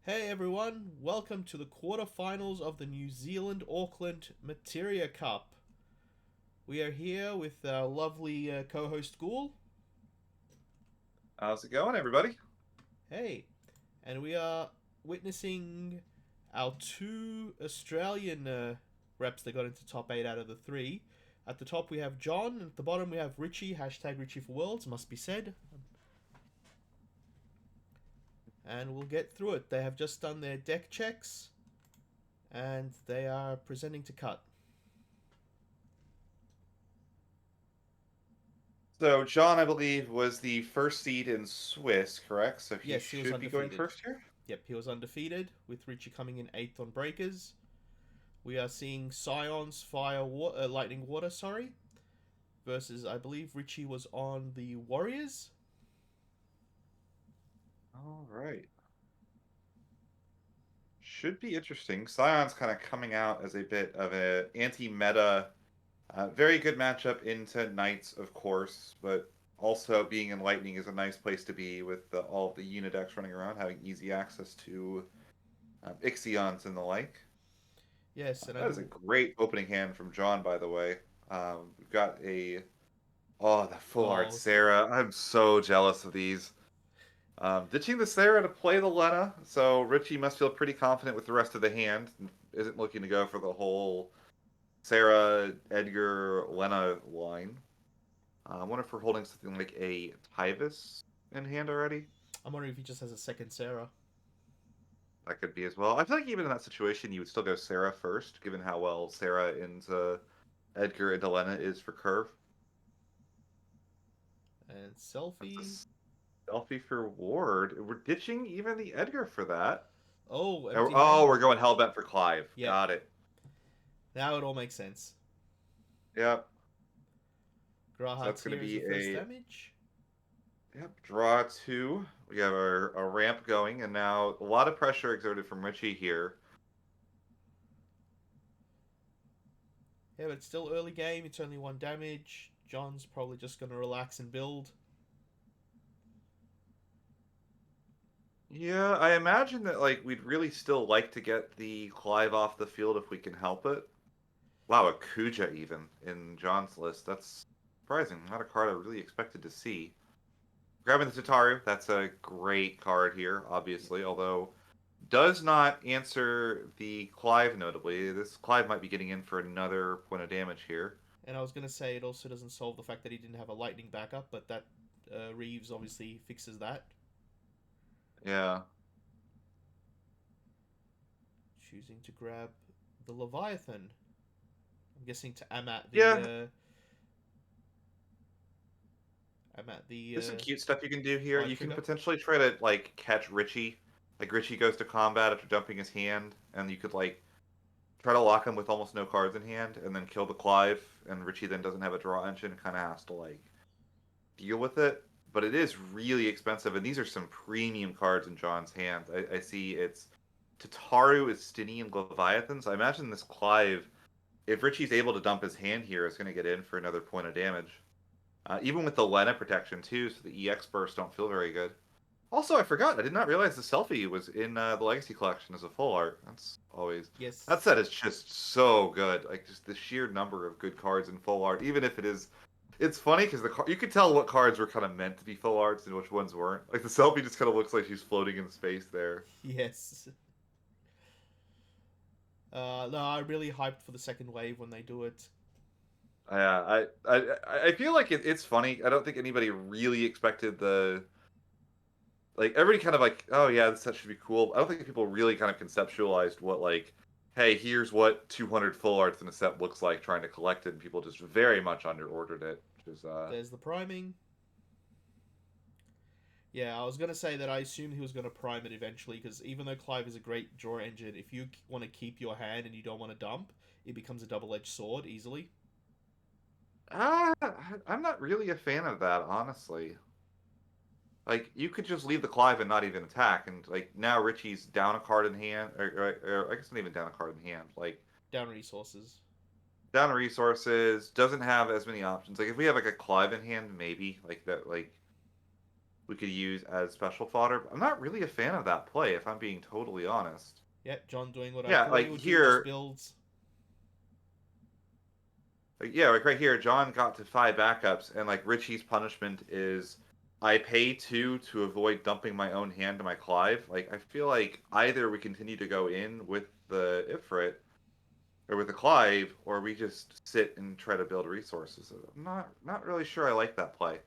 Hey everyone, welcome to the quarterfinals of the New Zealand Auckland Materia Cup. We are here with our lovely co-host Ghoul. How's it going, everybody? Hey, and we are witnessing our two Australian reps that got into top 8 out of the 3. At the top we have John, and at the bottom we have Richie, hashtag Richie for Worlds, must be said. And we'll get through it. They have just done their deck checks, and they are presenting to cut. So, John, I believe, was the first seed in Swiss, correct? So he Yes, he was should be going undefeated. first here? Yep, he was undefeated, with Richie coming in 8th on Breakers. We are seeing Scions Lightning Water, sorry, versus, I believe, Richie was on the Warriors. All right. Should be interesting. Scion's kind of coming out as a bit of an anti-meta, very good matchup into Knights, of course, but also being in Lightning is a nice place to be with all of the Unidecks running around, having easy access to Ixions and the like. Yes, and I That is a do. great opening hand from John, by the way. We've got Oh, the full art Oh, Sarah. I'm so jealous of these. Ditching the Sarah to play the Lena, so Richie must feel pretty confident with the rest of the hand. Isn't looking to go for the whole Sarah, Edgar, Lena line. I wonder if we're holding something like a Tyvis in hand already. I'm wondering if he just has a second Sarah. That could be as well. I feel like even in that situation, you would still go Sarah first, given how well Sarah into Edgar into Lena is for curve. And That's Selfie. a selfie for Ward. We're ditching even the Edgar for that. Oh, Oh, empty oh, hand. we're going Hellbent for Clive. Yep, Got it. now it all makes sense. Yep. So that's Grahat's going to here as be the first a damage. draw two. We have our ramp going, and now a lot of pressure exerted from Richie here. Yeah, but it's still early game. It's only one damage. John's probably just going to relax and build. Yeah, I imagine that like we'd really still like to get the Clive off the field if we can help it. Wow, a Kuja even in John's list. That's surprising. Not a card I really expected to see. Grabbing the Tataru, that's a great card here, obviously, although does not answer the Clive notably. This Clive might be getting in for another point of damage here. And I was going to say it also doesn't solve the fact that he didn't have a lightning backup, but that Reeves obviously fixes that. Yeah. Choosing to grab the Leviathan. I'm guessing to Yeah, am at the there's some cute stuff you can do here. live You can trigger. potentially try to like catch Richie. Like Richie goes to combat after dumping his hand, and you could like try to lock him with almost no cards in hand, and then kill the Clive. And Richie then doesn't have a draw engine, and kind of has to like deal with it. But it is really expensive, and these are some premium cards in John's hand. I see it's Tataru, Istini, and Leviathans. I imagine this Clive, if Richie's able to dump his hand here, is going to get in for another point of damage. Even with the Lena protection too, so the EX bursts don't feel very good. Also, I forgot. I did not realize the selfie was in the Legacy Collection as a full art. That's always that Yes. set is just so good. Like just the sheer number of good cards in full art, even if it is. It's funny because you could tell what cards were kind of meant to be full arts and which ones weren't. Like the selfie just kind of looks like she's floating in space there. Yes. No, I'm really hyped for the second wave when they do it. Yeah, I feel like it's funny. I don't think anybody really expected the like everybody kind of like, oh yeah, this set should be cool. I don't think people really kind of conceptualized what like, hey, here's what 200 full arts in a set looks like trying to collect it, and people just very much underordered it, which is There's the priming. Yeah, I was gonna say that I assumed he was gonna prime it eventually because even though Clive is a great draw engine, if you want to keep your hand and you don't want to dump, it becomes a double-edged sword easily. ah, I'm not really a fan of that, honestly. Like you could just leave the Clive and not even attack, and like now Richie's down a card in hand, or I guess not even down a card in hand. Like Down resources. down resources, doesn't have as many options. Like if we have like a Clive in hand, maybe like that, like we could use as special fodder. I'm not really a fan of that play, if I'm being totally honest. Yep, John doing what I Yeah, thought he like would do, just here, builds. yeah, like right here, John got to 5 backups, and like Richie's punishment is I pay 2 to avoid dumping my own hand to my Clive. Like I feel like either we continue to go in with the Ifrit or with the Clive, or we just sit and try to build resources. I'm not really sure I like that play.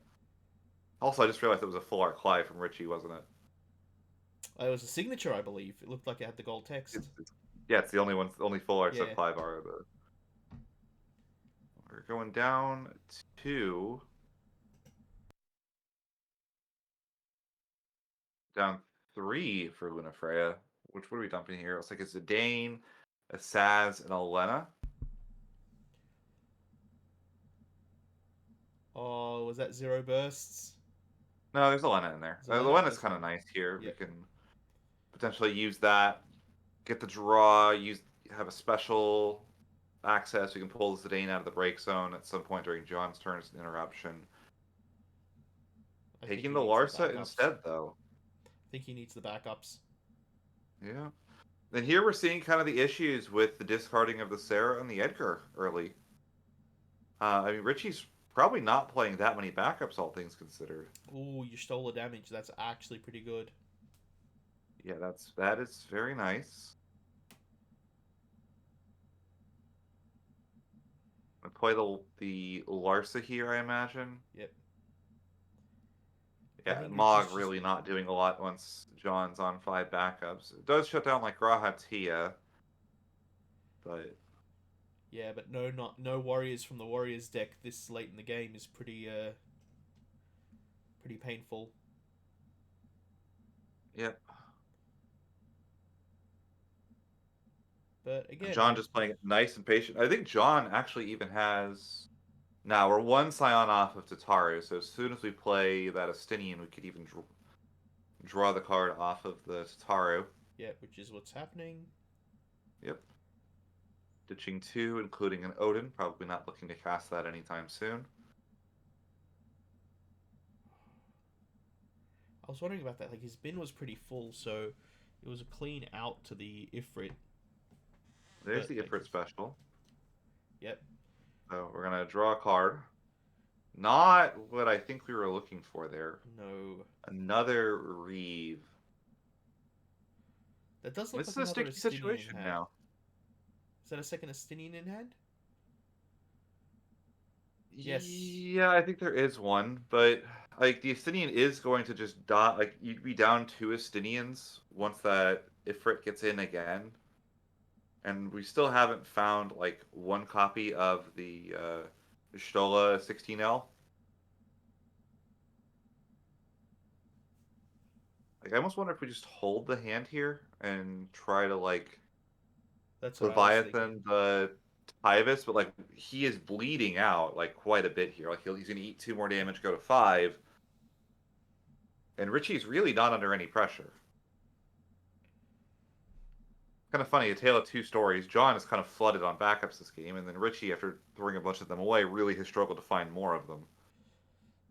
Also, I just realized it was a full art Clive from Richie, wasn't it? It was a signature, I believe. It looked like it had the gold text. Yeah, it's the only one, the only full arts that Yeah. Clive are. But we're going down to down 3 for Lunafreya. What are we dumping here? It's like it's a Dane, a Saz, and a Lena. Oh, was that zero bursts? No, there's a Lena in there. The Zelena? Lena's That's kind of fine. nice here. We Yep. can potentially use that, get the draw, have a special access. We can pull the Zidane out of the break zone at some point during John's turn as an interruption. I think Taking he the needs the Larsa backups. instead, though. I think he needs the backups. Yeah. Then here we're seeing kind of the issues with the discarding of the Sarah and the Edgar early. I mean, Richie's probably not playing that many backups, all things considered. Ooh, you stole the damage. That's actually pretty good. Yeah, that is very nice. I play the Larsa here, I imagine. Yep. I Yeah, think Richie's Mog just. really not doing a lot once John's on 5 backups. It does shut down like Rahatia, but Yeah, but no warriors from the Warriors deck this late in the game is pretty painful. yeah. But And again, John just playing it nice and patient. I think John actually even has. Now we're 1 Scion off of Tataru, so as soon as we play that Astinian, we could even draw the card off of the Tataru. yeah, which is what's happening. Yep. Ditching 2, including an Odin. Probably not looking to cast that anytime soon. I was wondering about that. Like his bin was pretty full, so it was a clean out to the Ifrit. There's But the like, Ifrit special. yep, So we're going to draw a card. Not what I think we were looking for there. no, Another Reeve. that does look This is like a another sticky Estinian in situation hand. now. Is that a second Estinian in hand? Yes. Yeah, I think there is one, but like the Estinian is going to just die. Like you'd be down 2 Estinians once that Ifrit gets in again, and we still haven't found like one copy of the Stola 16L. Like I almost wonder if we just hold the hand here and try to like That's what I was thinking. Leviathan the Tyvis, but like he is bleeding out like quite a bit here. Like he's gonna eat 2 more damage, go to 5, and Richie's really not under any pressure. Kind of funny, a tale of 2 stories. John is kind of flooded on backups this game, and then Richie, after throwing a bunch of them away, really has struggled to find more of them.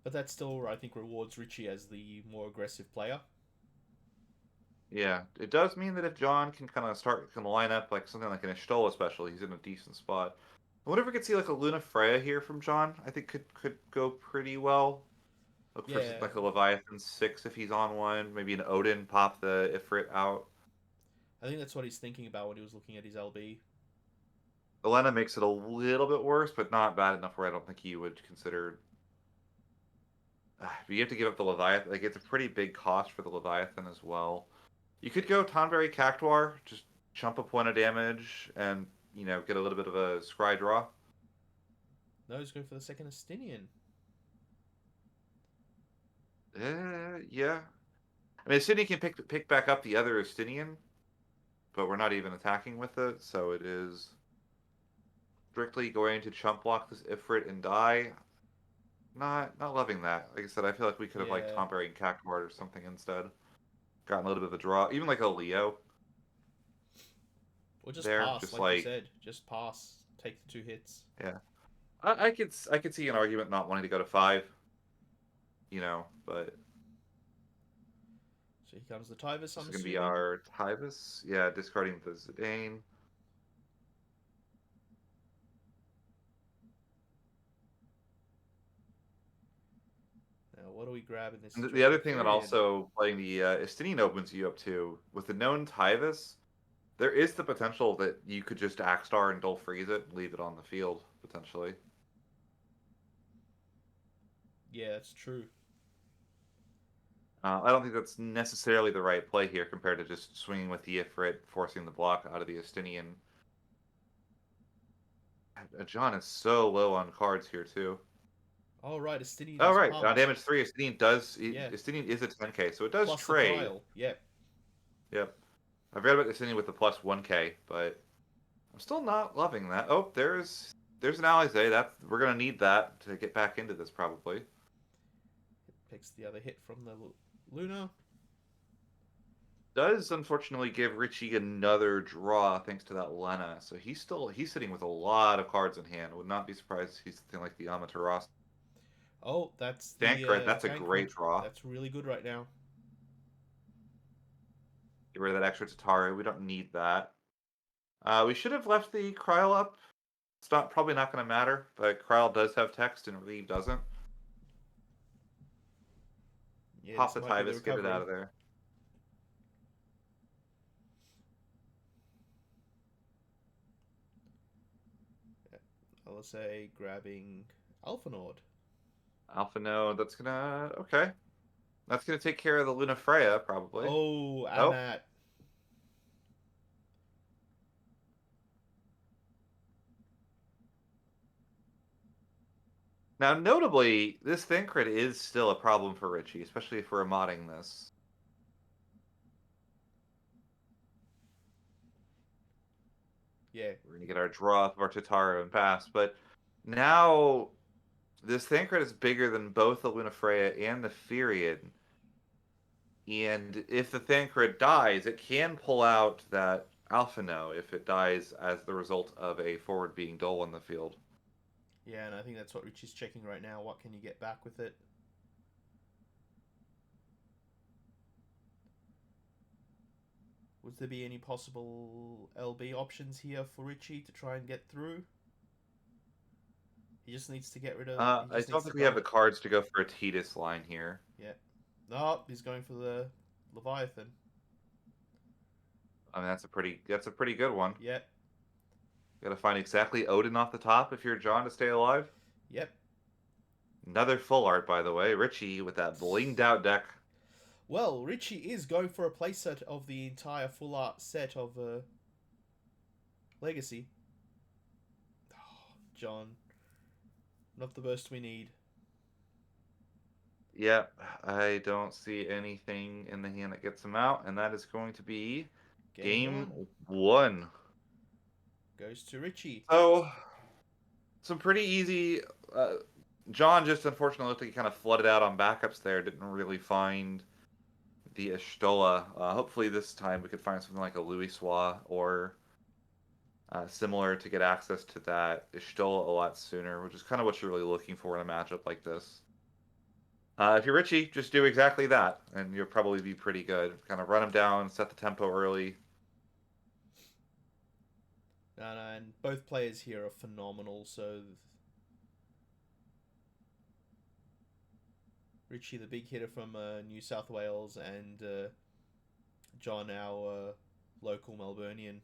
But that still, I think, rewards Richie as the more aggressive player. Yeah, it does mean that if John can kind of can line up like something like an Ishtola special, he's in a decent spot. I wonder if we could see like a Luna Freya here from John. I think could go pretty well. Look for Yeah, like a Leviathan 6 if he's on one. Maybe an Odin pop the Ifrit out. I think that's what he's thinking about when he was looking at his LB. Elena makes it a little bit worse, but not bad enough where I don't think he would consider. You have to give up the Leviathan. Like it's a pretty big cost for the Leviathan as well. You could go Tonberry Cactuar, just chump a point of damage, and get a little bit of a scry draw. No, he's going for the second Estinian. Yeah. I mean, Sydney can pick back up the other Estinian, but we're not even attacking with it, so it is strictly going to chump block this Ifrit and die. Not loving that. Like I said, I feel like we could have like Yeah. Tonberry and Cactuar or something instead. Gotten a little bit of a draw, even like a Leo Or just there, pass, just like you like said. Just pass. Take the 2 hits. yeah. I could see an argument not wanting to go to 5, but So here comes the Tyvis, This I'm is going to be assuming. our Tyvis. Yeah, discarding the Zidane. Now, what do we grab in this And the situation? other thing that Furion. also playing the Estinian opens you up to, with the known Tyvis, there is the potential that you could just Axstar and Dull Freeze it and leave it on the field, potentially. Yeah, that's true. I don't think that's necessarily the right play here compared to just swinging with the Ifrit, forcing the block out of the Estinian. John is so low on cards here, too. Oh, right, Estinian Oh, is right. On pumped. damage 3, Estinian does... Yeah. Estinian is a 10k, so it does Plus the trade. trial. Yep. Yep. I forgot about Estinian with the plus 1k, but I'm still not loving that. Oh, there's an Alizé. We're going to need that to get back into this, probably. Picks the other hit from the Luna. Does unfortunately give Richie another draw thanks to that Lena. So he's sitting with a lot of cards in hand. Would not be surprised if he's something like the Amaterasu. Oh, that's the Thancred, that's a Tancred. great draw. That's really good right now. Get rid of that extra Tatari. We don't need that. We should have left the Kryl up. It's probably not going to matter, but Kryl does have text and Reeve doesn't. Yeah, Pop this the might be the Tyvis, get it out recovery. of there. I'll say grabbing Alpha Nord. Alpha node, that's gonna okay. That's gonna take care of the Luna Freya, probably. Oh, Nope. Amat. Now, notably, this Thancred is still a problem for Richie, especially if we're modding this. Yeah. We're gonna get our draw off of our Tataru and pass, but now this Thancred is bigger than both the Luna Freya and the Furion. And if the Thancred dies, it can pull out that Alphino if it dies as the result of a forward being dull on the field. Yeah, and I think that's what Richie's checking right now. What can you get back with it? Would there be any possible LB options here for Richie to try and get through? He just needs to get rid of. He I just don't needs to think we have go. the cards to go for a Tidus line here. Yeah. No, he's going for the Leviathan. I mean, that's a pretty good one. Yeah. Got to find exactly Odin off the top if you're John to stay alive. Yep. Another full art, by the way. Richie with that blinged out deck. Well, Richie is going for a playset of the entire full art set of Legacy. Oh, John, not the burst we need. Yep, I don't see anything in the hand that gets him out, and that is going to be Game game one one. goes to Richie. So, some pretty easy. John just unfortunately looked like he kind of flooded out on backups there. Didn't really find the Ishtola. Hopefully this time we could find something like a Louisoix or similar to get access to that Ishtola a lot sooner, which is kind of what you're really looking for in a matchup like this. If you're Richie, just do exactly that, and you'll probably be pretty good. Kind of run him down, set the tempo early. And both players here are phenomenal. So Richie, the big hitter from New South Wales, and John, our local Melburnian.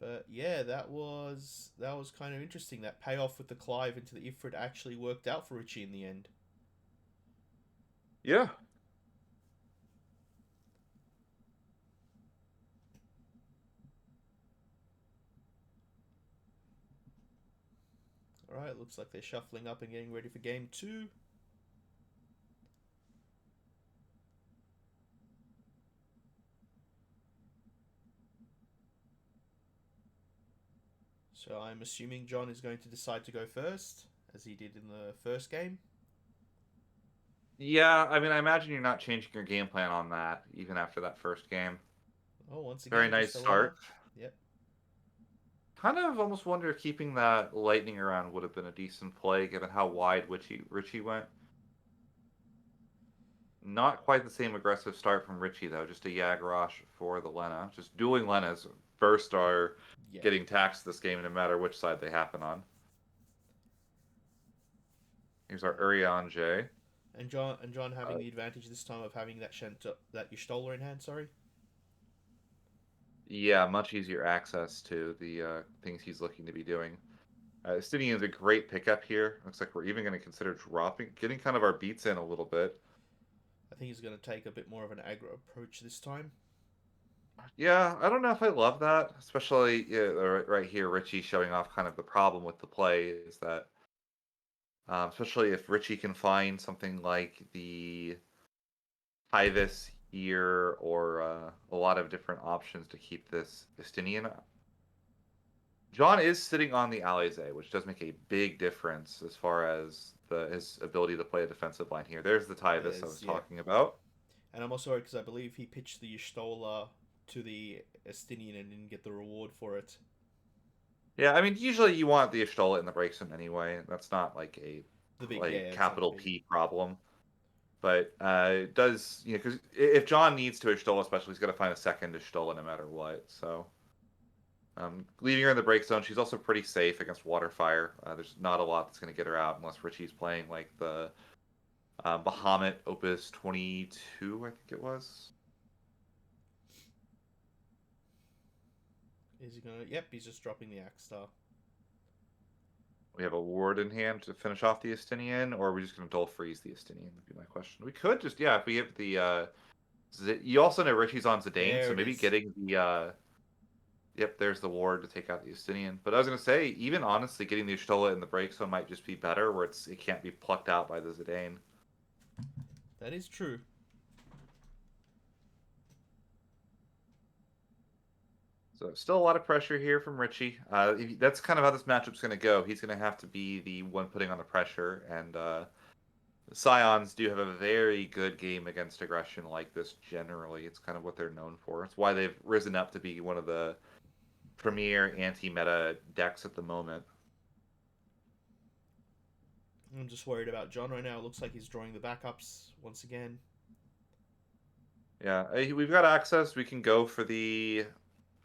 But yeah, that was kind of interesting. That payoff with the Clive into the Ifrit actually worked out for Richie in the end. Yeah. Alright, looks like they're shuffling up and getting ready for game two. So I'm assuming John is going to decide to go first, as he did in the first game. Yeah, I mean, I imagine you're not changing your game plan on that, even after that first game. Oh, once Very again, nice just a Lena. start. Yep. kind of almost wonder if keeping that lightning around would have been a decent play, given how wide Richie went. Not quite the same aggressive start from Richie, though. Just a Yagrosh for the Lena. Just dueling Lenas first are Yeah. getting taxed this game no matter which side they happen on. Here's our Urianger. And John having the advantage this time of having that Y'shtola in hand, sorry. Yeah, much easier access to the things he's looking to be doing. Stinian is a great pickup here. Looks like we're even going to consider dropping, getting kind of our beats in a little bit. I think he's going to take a bit more of an aggro approach this time. Yeah, I don't know if I love that, especially right here, Richie showing off kind of the problem with the play is that, especially if Richie can find something like the Tyvis here or a lot of different options to keep this Estinian. John is sitting on the Alize, which does make a big difference as far as his ability to play a defensive line here. There's the Tyvis I was talking about. And I'm also worried because I believe he pitched the Y'shtola to the Estinian and didn't get the reward for it. Yeah, I mean, usually you want the Y'shtola in the break zone anyway. That's not like a capital P problem. But it does, because if John needs to Y'shtola especially, he's got to find a second Y'shtola no matter what. So leaving her in the break zone, she's also pretty safe against water fire. There's not a lot that's going to get her out unless Richie's playing like the Bahamut Opus 22, I think it was. Is he gonna? Yep, he's just dropping the Axe Star. We have a ward in hand to finish off the Estinian, or are we just going to dull freeze the Estinian? Would be my question. We could just, yeah, if we have the. You also know Richie's on Zidane, so maybe getting the. Yep, there's the ward to take out the Estinian. But I was going to say, even honestly, getting the Y'shtola in the break zone might just be better, where it can't be plucked out by the Zidane. That is true. So still a lot of pressure here from Richie. That's kind of how this matchup's going to go. He's going to have to be the one putting on the pressure, and the Scions do have a very good game against aggression like this generally. It's kind of what they're known for. It's why they've risen up to be one of the premier anti-meta decks at the moment. I'm just worried about John right now. It looks like he's drawing the backups once again. Yeah, we've got access. We can go for the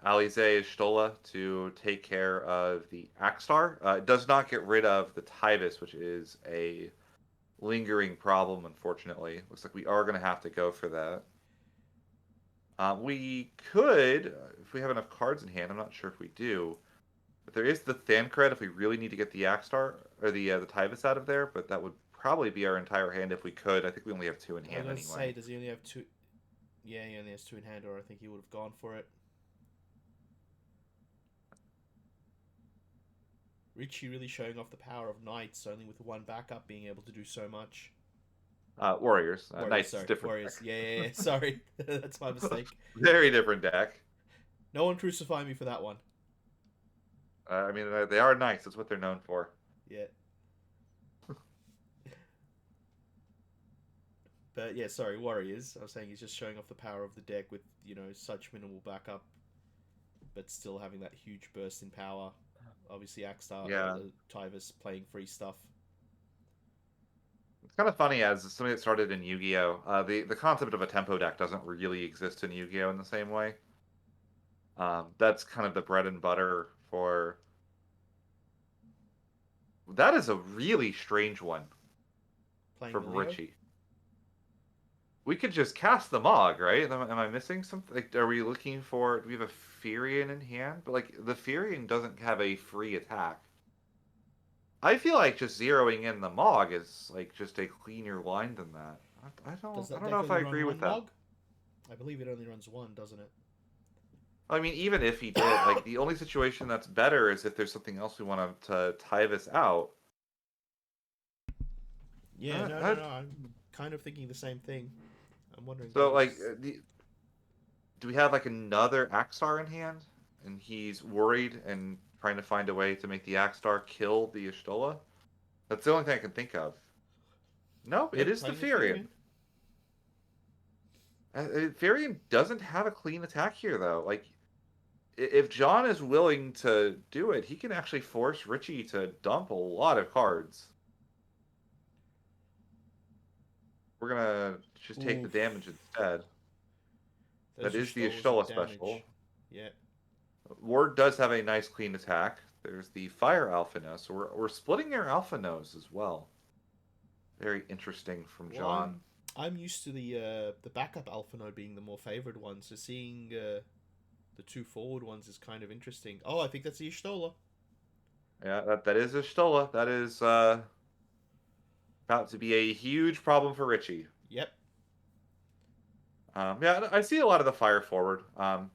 Alize Stola to take care of the Axstar. It does not get rid of the Tyvis, which is a lingering problem, unfortunately. Looks like we are going to have to go for that. We could, if we have enough cards in hand, I'm not sure if we do, but there is the Thancred if we really need to get the Axstar, or the Tyvis out of there, but that would probably be our entire hand if we could. I think we only have two in hand anyway. I was going to say, does he only have two? Yeah, he only has two in hand, or I think he would have gone for it. Richie really showing off the power of Knights, only with one backup being able to do so much. Warriors. Knights is different. Warriors. Yeah. Sorry. That's my mistake. Very different deck. No one crucify me for that one. I mean, they are Knights. That's what they're known for. Yeah. But yeah, sorry, Warriors. I was saying he's just showing off the power of the deck with, such minimal backup, but still having that huge burst in power. Obviously, Axstar, Tyvis playing free stuff. It's kind of funny as something that started in Yu-Gi-Oh! The concept of a tempo deck doesn't really exist in Yu-Gi-Oh! In the same way. That's kind of the bread and butter for... That is a really strange one from Richie. We could just cast the Mog, right? Am I missing something? Like, are we looking for... Do we have a Furion in hand? But, like, the Furion doesn't have a free attack. I feel like just zeroing in the Mog is, like, just a cleaner line than that. I don't know if I agree with that. Mog? I believe it only runs one, doesn't it? I mean, even if he did, like, the only situation that's better is if there's something else we want to tie this out. Yeah, no. I'm kind of thinking the same thing. I'm wondering. So, like, do we have, like, another Axstar in hand? And he's worried and trying to find a way to make the Axstar kill the Y'shtola? That's the only thing I can think of. Nope, it is the Furion. Furion doesn't have a clean attack here, though. Like, if John is willing to do it, he can actually force Richie to dump a lot of cards. We're gonna just take the Oof. damage instead. Those That is the Y'shtolas are Ashtola damage. special. Yeah. Ward does have a nice clean attack. There's the Fire Alpha Nose, so we're splitting your Alpha Nose as well. Very interesting from Well, John. I'm used to the backup Alpha node being the more favored one, so seeing the two forward ones is kind of interesting. Oh, I think that's the Y'shtola. Yeah, that is Ashtola. That is about to be a huge problem for Richie. Yep. Yeah, I see a lot of the Fire Forward.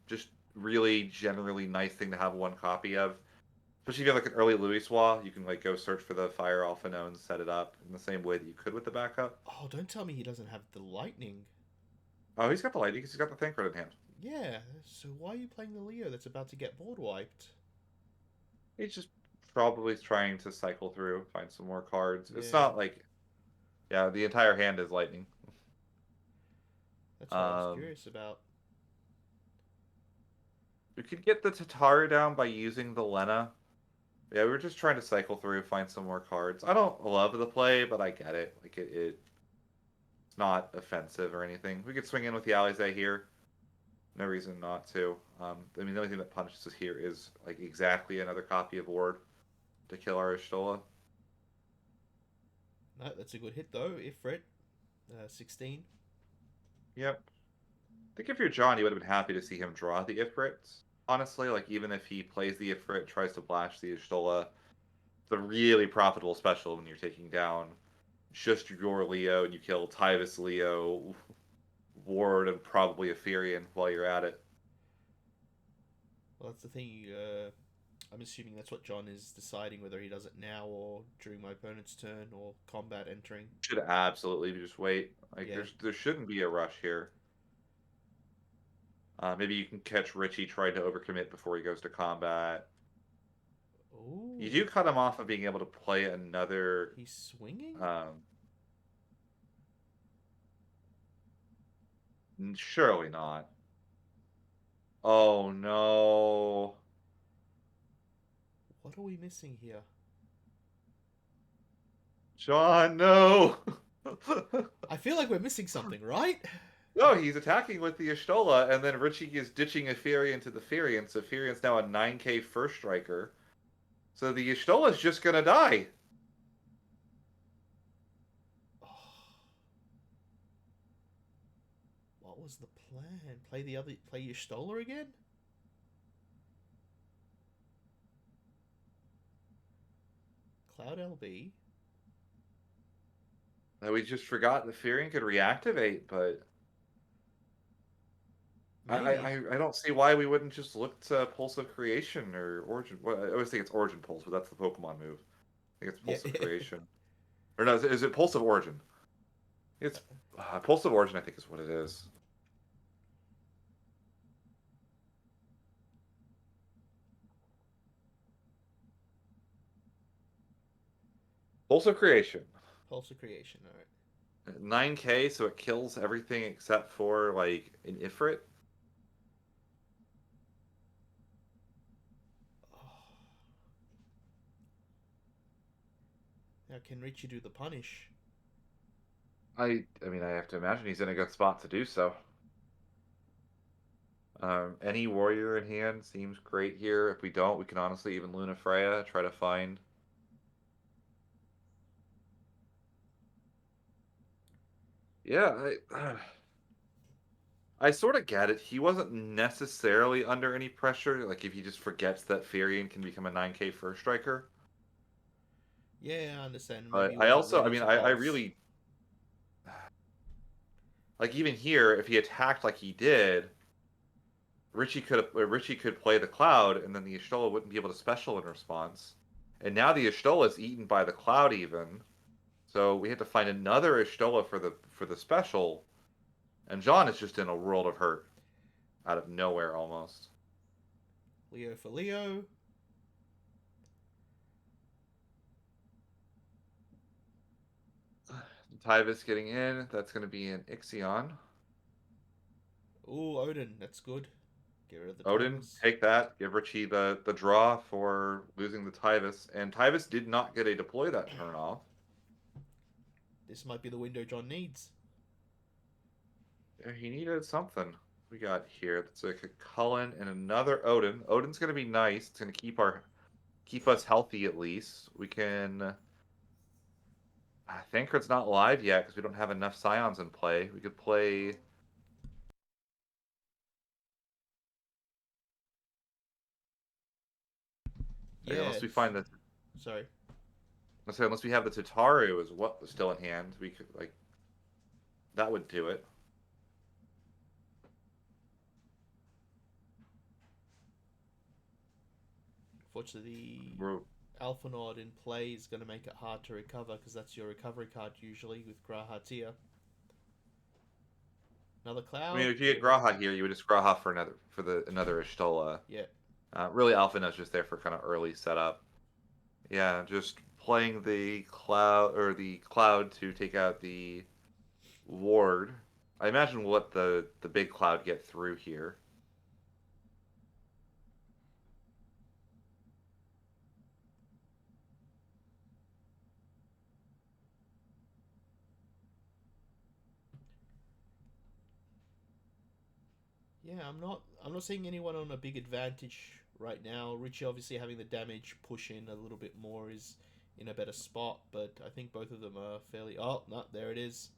Just really generally nice thing to have one copy of. Especially if you have like an early Louis, you can like go search for the Fire Alpha Node and set it up in the same way that you could with the backup. Oh, don't tell me he doesn't have the lightning. Oh, he's got the lightning because he's got the Thancred in hand. Yeah. So why are you playing the Leo that's about to get board wiped? He's just probably trying to cycle through, find some more cards. It's Yeah. not like, yeah, the entire hand is lightning. That's what I was Um, curious about. we could get the Tatar down by using the Lena. Yeah, we were just trying to cycle through, find some more cards. I don't love the play, but I get it. Like it's not offensive or anything. We could swing in with the Alizé here. No reason not to. I mean, the only thing that punishes us here is like exactly another copy of Ward to kill our Ishtola. No, that's a good hit though. Ifrit, 16. Yep. I think if you're John, you would have been happy to see him draw the Ifrits. Honestly, like even if he plays the Ifrit, tries to blast the Ishtola, it's a really profitable special when you're taking down just your Leo and you kill Tyvis Leo, Ward, and probably Ephirian while you're at it. Well, that's the thing. I'm assuming that's what John is deciding whether he does it now or during my opponent's turn or combat entering. Should absolutely just wait. Like Yeah. there shouldn't be a rush here. Maybe you can catch Richie trying to overcommit before he goes to combat. You Oh, do cut him off of being able to play another. he's swinging. Um, Surely not. Oh no, What are we missing here? John, no. I feel like we're missing something, right? No, he's attacking with the Ashtola, and then Richie is ditching Ephirian to the Firian, so Firian's now a 9k first striker. So the Ashtola's just gonna die. Oh, what was the plan? Play your Stoller again? Cloud LB. We just forgot the Firian could reactivate, but Maybe. I don't see why we wouldn't just look to Pulse of Creation or Origin. Well, I always think it's Origin Pulse, but that's the Pokemon move. I think it's Yeah. Pulse of Creation. Or no, is it Pulse of Origin? It's Pulse of Origin, I think is what it is. Pulse of Creation. Pulse of Creation, alright. 9k, so it kills everything except for like an Ifrit. Oh. Now, can Richie do the punish? I mean, I have to imagine he's in a good spot to do so. Any warrior in hand seems great here. If we don't, we can honestly even Luna Freya, try to find. Yeah, I sort of get it. He wasn't necessarily under any pressure. Like if he just forgets that Firion can become a 9k first striker. Yeah, I understand. Maybe But he I wasn't also, I ready mean, to I pulse. really like even here, if he attacked like he did, Richie could play the Cloud, and then the Y'shtola wouldn't be able to special in response. And now the Y'shtola is eaten by the Cloud even, so we had to find another Y'shtola for the special. And John is just in a world of hurt, out of nowhere almost. Leo for Leo. Tyvis getting in. That's going to be an Ixion. Ooh, Odin. That's good. Get rid of the Odin, tongues. take that. Give Richie the draw for losing the Tyvis. And Tyvis did not get a deploy that turn off. This might be the window John needs. Yeah, he needed something. We got here. That's a Cullen and another Odin. Odin's gonna be nice. It's gonna keep us healthy at least. We can. Thancred's not live yet because we don't have enough Scions in play. We could play. Like, Yeah. unless we find the. Sorry. Let's say unless we have the Tataru is what was still in hand. We could like. That would do it. Unfortunately, We're, Alpha Nod in play is going to make it hard to recover because that's your recovery card usually with Grahatia. Another I cloud. mean, if you get Graha here, you would just Graha for another Ishtola. Yeah. Really, Alphina's just there for kind of early setup. Yeah, just playing the cloud to take out the ward. I imagine we'll let the big cloud get through here. Yeah, I'm not seeing anyone on a big advantage right now. Richie obviously having the damage push in a little bit more is in a better spot, but I think both of them are fairly. Oh no, there it is.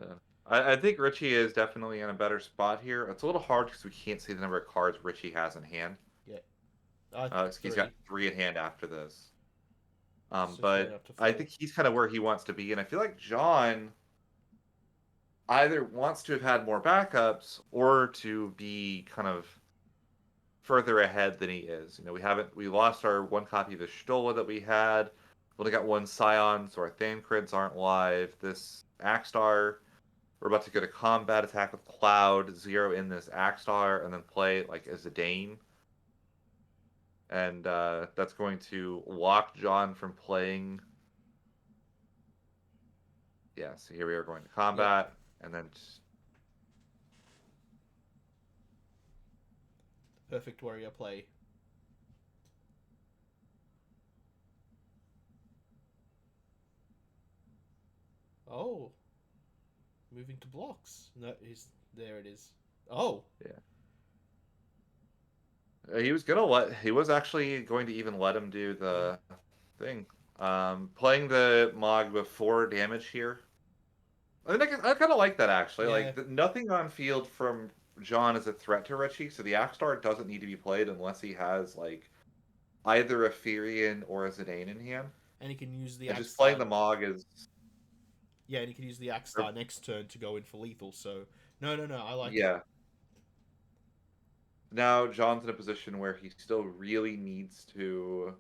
Yeah. I think Richie is definitely in a better spot here. It's a little hard because we can't see the number of cards Richie has in hand. Yeah. 'Cause he's got Three. 3 in hand after this. So throwing But up to I four. think he's kind of where he wants to be, and I feel like John either wants to have had more backups or to be kind of further ahead than he is. We lost our one copy of the Stola that we had. We only got one Scion, so our Thancreds aren't live. This Axstar, we're about to go to combat attack with Cloud, zero in this Axstar, and then play like as a Dane. And that's going to lock John from playing. Yeah, so here we are going to Yep. combat, and then Perfect warrior play. Oh, moving to blocks. No, he's there. It is. Oh, yeah. He was actually going to even let him do yeah, the thing. Playing the Mog with 4 damage here. I think I kind of like that actually. yeah. Nothing on field from John is a threat to Richie, so the Axstar doesn't need to be played unless he has like either a Firion or a Zidane in hand. And he can use the And axe just playing star. the Mog is. Yeah, and he can use the axe Or, star next turn to go in for lethal. So no, no, no. I like it. yeah. Now John's in a position where he still really needs to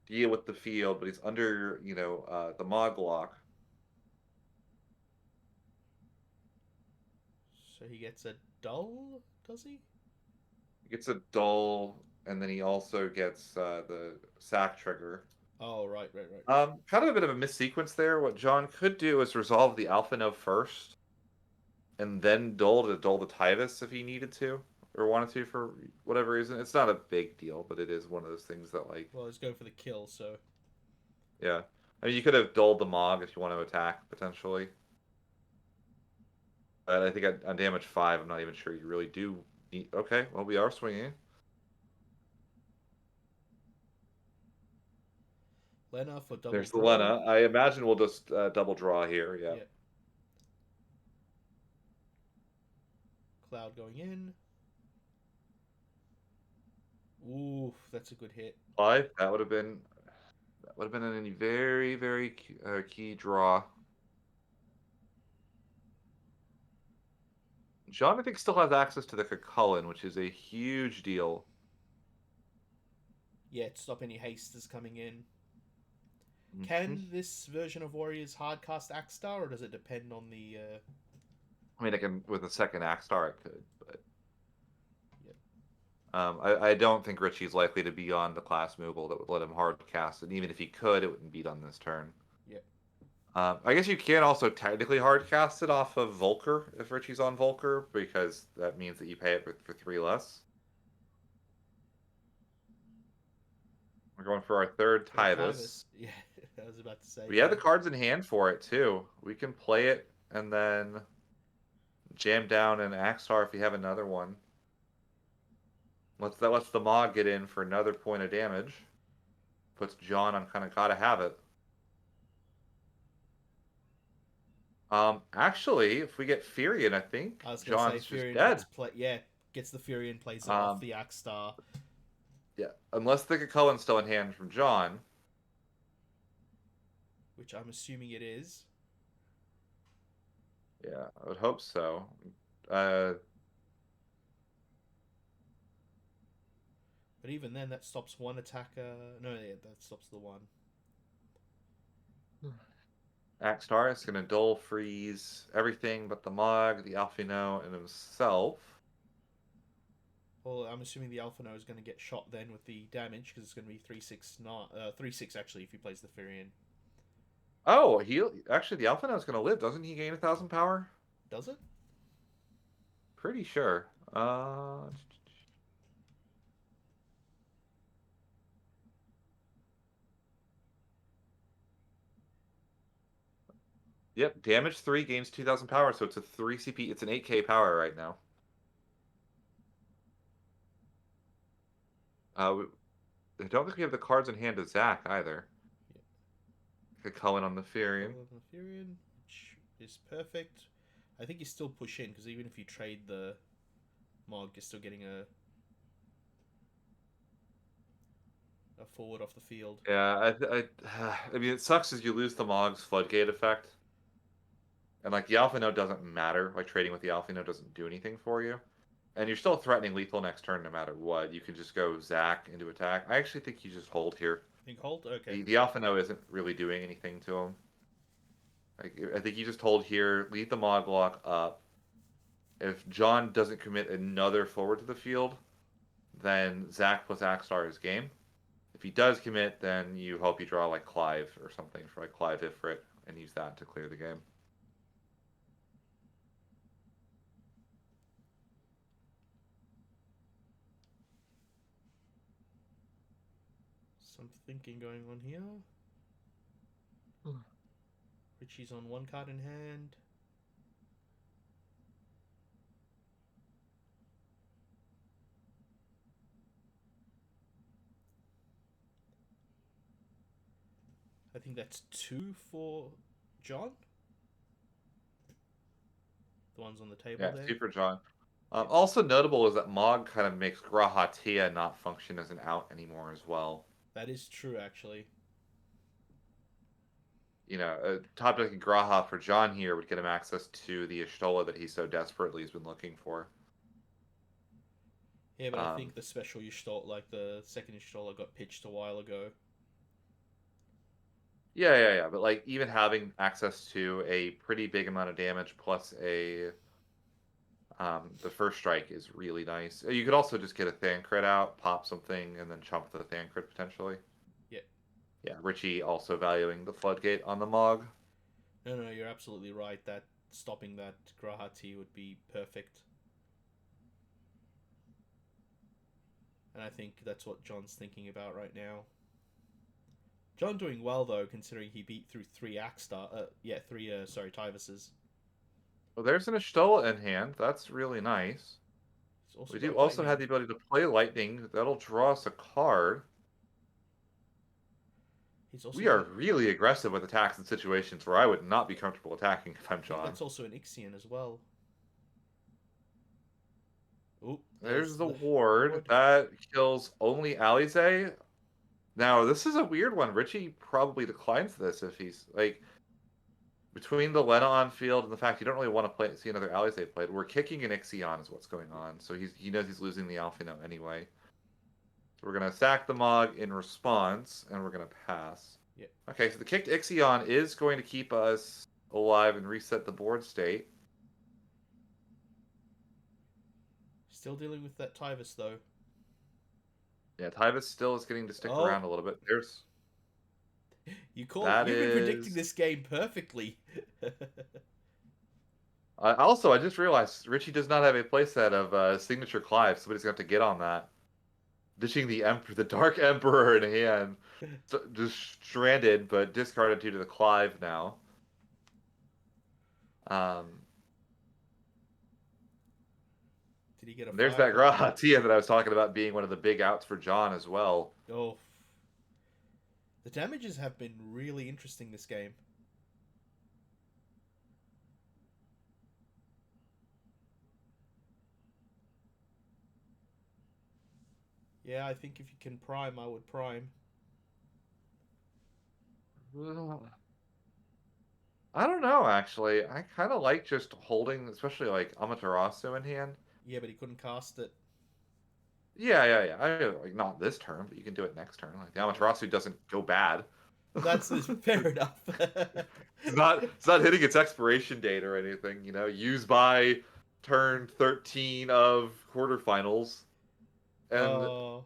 deal with the field, but he's under, the Mog lock. So he gets a dull, does he? He gets a dull, and then he also gets the sack trigger. Oh, right, right, right. Kind of a bit of a missequence there. What John could do is resolve the Alpha Node first, and then dull the Tidus if he needed to or wanted to for whatever reason. It's not a big deal, but it is one of those things that Well, he's going for the kill, so yeah. I mean, you could have dulled the Mog if you want to attack potentially. But I think on damage 5, I'm not even sure you really do need. Okay, well we are swinging. Lena for double There's the draw. Lena. I imagine we'll just double draw here. Yeah. Yeah. Cloud going in. Oof, that's a good hit. 5. That would have been a very very key draw. John, I think, still has access to the Cucullin, which is a huge deal. Yeah, to stop any hasters coming in. Hmm. Can this version of Warriors hardcast Axstar, or does it depend on the? I mean, I can with a second Axstar, it could, but Yep. I don't think Richie's likely to be on the class Moogle that would let him hard cast, and even if he could, it wouldn't beat on this turn. Yep. I guess you can also technically hard cast it off of Volker if Richie's on Volker, because that means that you pay it for 3 less. We're going for our third Third Tivus. Tivus. Yeah, I was about to say, We have the yeah. cards in hand for it too. We can play it and then jam down an Axstar if we have another one. That lets the Mog get in for another point of damage. Puts John on kind of gotta have it. Actually, if we get Furion, I think I was gonna say John's just Furion gets dead. play. Yeah, gets the Furion, plays it off Um, the Axe Star. yeah, unless the Cohen's still in hand from John. Which I'm assuming it is. Yeah, I would hope so. Uh, But even then, that stops one attacker. No, yeah, that stops the one. Axstar is gonna dull freeze everything but the Mog, the Alphino, and himself. Well, I'm assuming the Alphino is going to get shot then with the damage because it's going to be 3/6, not 3/6 actually if he plays the Furion. Oh, he actually the Alphino is gonna live, doesn't he? Gain 1,000 power. Does it? Pretty sure. Yep, damage 3 gains 2,000 power, so it's a 3 CP. It's an 8K power right now. I don't think we have the cards in hand to Zach either. Yeah. Could call in on the Furion. Call on the Furion, which is perfect. I think you still push in because even if you trade the Mog, you're still getting a forward off the field. Yeah, I mean, it sucks as you lose the Mog's Floodgate effect. And, like, the Alphino doesn't matter. Like, trading with the Alphino doesn't do anything for you. And you're still threatening lethal next turn no matter what. You can just go Zac into attack. I actually think you just hold here. Think hold? Okay. The Alphino isn't really doing anything to him. Like, I think you just hold here, lead the Mog lock up. If John doesn't commit another forward to the field, then Zac plus Axstar is game. If he does commit, then you hope you draw like Clive or something for like Clive Ifrit and use that to clear the game. Some thinking going on here. Richie's on one card in hand. I think that's 2 for John. The ones on the table Yeah, there. super John. Yeah. Also notable is that Mog kind of makes Grahatia not function as an out anymore as well. That is true, actually. You know, top decking Graha for John here would get him access to the Ishtola that he so desperately has been looking for. Yeah, but I think the special Y'shtola, like the second Y'shtola, got pitched a while ago. Yeah. But like even having access to a pretty big amount of damage plus a the first strike is really nice. You could also just get a Thancred out, pop something, and then chump the Thancred potentially. Yeah. Yeah, Richie also valuing the Floodgate on the Mog. No, you're absolutely right. That stopping that Grahati would be perfect. And I think that's what John's thinking about right now. John doing well though, considering he beat through three Tivuses. Well, there's an Ishtola in hand. That's really nice. He's also We got do also have lightning. the ability to play Lightning. That'll draw us a card. He's also We are got. really aggressive with attacks in situations where I would not be comfortable attacking if I'm I think John. that's also an Ixion as well. Oop, There's the the ward. That kills only Alize. Now, this is a weird one. Richie probably declines this if he's like between the Lena on field and the fact you don't really want to see another Alize played. We're kicking an Ixion is what's going on. So he knows he's losing the Alphino anyway. So we're gonna sack the Mog in response, and we're gonna pass. Yeah. Okay, so the kicked Ixion is going to keep us alive and reset the board state. Still dealing with that Tivus though. Yeah, Tyvus still is getting to stick around a little bit. That You've been predicting is. this game perfectly. I just realized Richie does not have a playset of signature Clive. Somebody's going to have to get on that. Ditching the Dark Emperor in hand, so, just stranded but discarded due to the Clive now. Um, Did he get a there's fire that card? Gratia that I was talking about being one of the big outs for John as well. Oh, the damages have been really interesting this game. Yeah, I think if you can prime, I would prime. I don't know, actually. I kind of like just holding, especially like Amaterasu in hand. Yeah, but he couldn't cast it. Yeah. Like not this turn, but you can do it next turn. Like the Yeah, Amaterasu doesn't go bad. that's fair enough. It's not hitting its expiration date or anything, Use by turn 13 of quarterfinals. And Oh,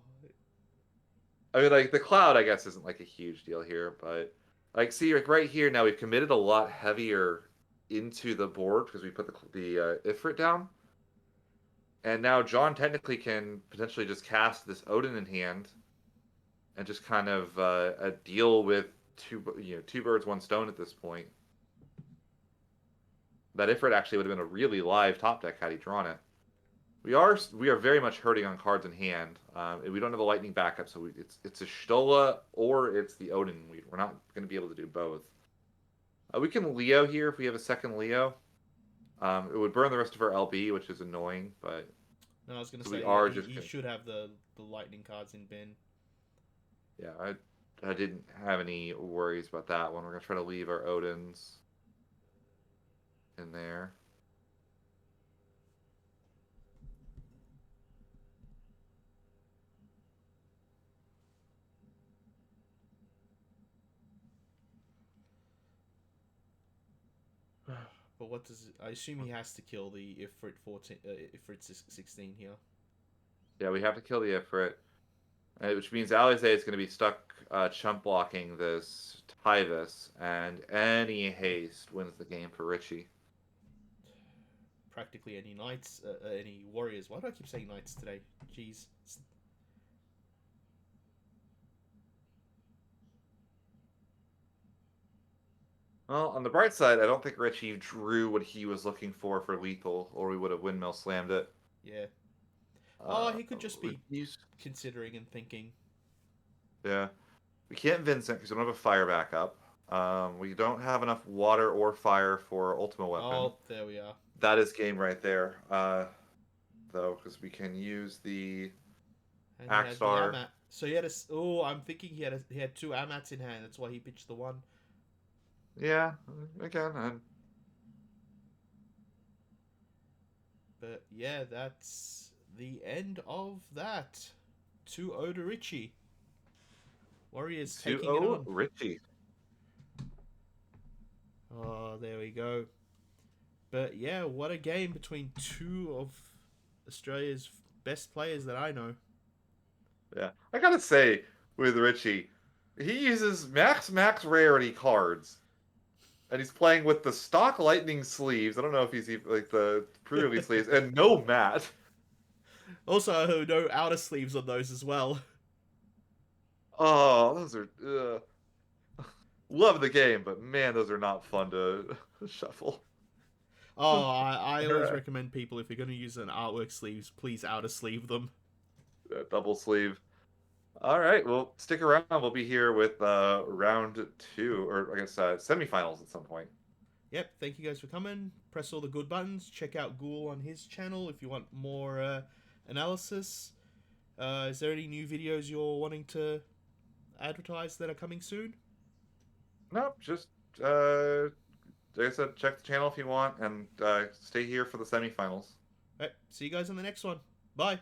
I mean like the cloud I guess isn't like a huge deal here, but like see like right here now we've committed a lot heavier into the board because we put the Ifrit down. And now John technically can potentially just cast this Odin in hand and just kind of deal with two birds, one stone at this point. That Ifrit actually would have been a really live top deck had he drawn it. We are very much hurting on cards in hand. We don't have a lightning backup, so it's a Stola or it's the Odin. We're not going to be able to do both. We can Leo here if we have a second Leo. It would burn the rest of our LB, which is annoying, but no, I was gonna so we say, yeah, are just he should have the lightning cards in bin. yeah. I didn't have any worries about that one. We're gonna try to leave our Odins in there. But what does I assume he has to kill the Ifrit 14, Ifrit 16 here. Yeah, we have to kill the Ifrit, which means Alize is going to be stuck chump blocking this Tyvis, and any haste wins the game for Richie. Practically any knights, any warriors. Why do I keep saying knights today? Jeez. Well, on the bright side, I don't think Richie drew what he was looking for lethal, or we would have windmill slammed it. Yeah. Oh, he could just Would be use considering and thinking. yeah. We can't Vincent because we don't have a fire backup. We don't have enough water or fire for Ultima Weapon. Oh, there we are. That is game right there. Though, because we can use the And he has the Axstar. Amat. So he had a. Oh, I'm thinking he had two Amats in hand. That's why he pitched the one. Yeah, again, and But yeah, that's the end of that. 2-0 to Richie. Warriors taking it 2-0 on. Richie. Oh, there we go. But yeah, what a game between two of Australia's best players that I know. Yeah, I gotta say, with Richie, he uses max rarity cards, and he's playing with the stock lightning sleeves. I don't know if he's like the pre-release sleeves, and no mat. Also, no outer sleeves on those as well. Oh, those are love the game, but man, those are not fun to shuffle. Oh, I always Alright. recommend people if you're going to use an artwork sleeves, please outer sleeve them. Double sleeve. All right, well, stick around. We'll be here with round two, or I guess semifinals at some point. Yep, thank you guys for coming. Press all the good buttons. Check out Ghoul on his channel if you want more analysis. Is there any new videos you're wanting to advertise that are coming soon? Nope, just like I said, check the channel if you want, and stay here for the semifinals. All right, see you guys on the next one. Bye.